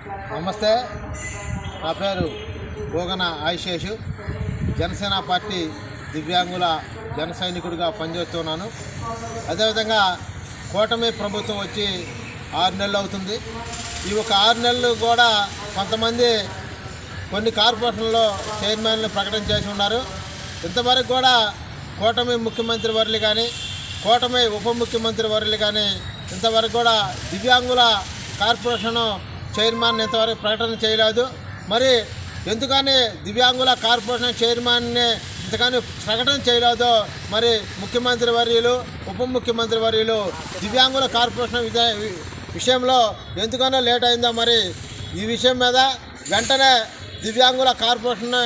నమస్తే, నా పేరు గోగన ఆయుషేషు. జనసేన పార్టీ దివ్యాంగుల జన సైనికుడిగా పనిచేస్తున్నాను. అదేవిధంగా కూటమి ప్రభుత్వం వచ్చి 6 నెలలు అవుతుంది. ఈ ఒక 6 నెలలు కూడా కొంతమంది కొన్ని కార్పొరేషన్లో చైర్మన్లు ప్రకటన చేసి ఉన్నారు. ఇంతవరకు కూడా కూటమి ముఖ్యమంత్రి వర్యులు కానీ కూటమి ఉప ముఖ్యమంత్రి వర్యులు కానీ ఇంతవరకు కూడా దివ్యాంగుల కార్పొరేషన్ చైర్మన్ ఇంతవరకు ప్రకటన చేయలేదు. మరి ఎందుకని దివ్యాంగుల కార్పొరేషన్ చైర్మన్ని ఇంతకని ప్రకటన చేయలేదో మరి ముఖ్యమంత్రి వర్యులు ఉప ముఖ్యమంత్రి వర్యులు దివ్యాంగుల కార్పొరేషన్ విషయంలో ఎందుకనో లేట్ అయిందో మరి ఈ విషయం మీద వెంటనే దివ్యాంగుల కార్పొరేషన్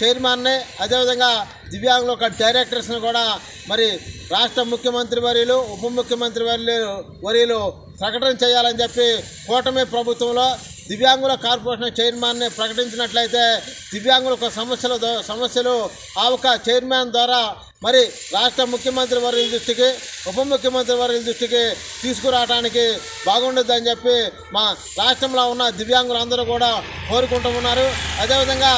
చైర్మన్ని అదేవిధంగా దివ్యాంగుల డైరెక్టర్స్ని కూడా మరి రాష్ట్ర ముఖ్యమంత్రి వర్యులు ఉప ముఖ్యమంత్రి వర్యులు ప్రకటన చేయాలని చెప్పి కూటమి ప్రభుత్వంలో దివ్యాంగుల కార్పొరేషన్ చైర్మన్ని ప్రకటించినట్లయితే దివ్యాంగులకు సమస్యలు ఆ ఒక చైర్మన్ ద్వారా మరి రాష్ట్ర ముఖ్యమంత్రి వర్యుల దృష్టికి ఉప ముఖ్యమంత్రి వర్యుల దృష్టికి తీసుకురావడానికి బాగుండొద్దని చెప్పి మా రాష్ట్రంలో ఉన్న దివ్యాంగులందరూ కూడా కోరుకుంటూ ఉన్నారు. అదేవిధంగా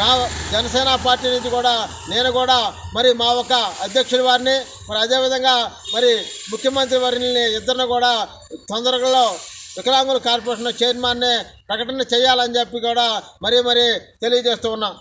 నా జనసేన పార్టీ నుంచి కూడా నేను కూడా మరి మా ఒక అధ్యక్షుల వారిని మరి అదేవిధంగా మరి ముఖ్యమంత్రి వారిని ఇద్దరిని కూడా తొందరలో వికలాంగుల కార్పొరేషన్ చైర్మన్ని ప్రకటన చేయాలని చెప్పి కూడా మరీ తెలియజేస్తూ ఉన్నాం.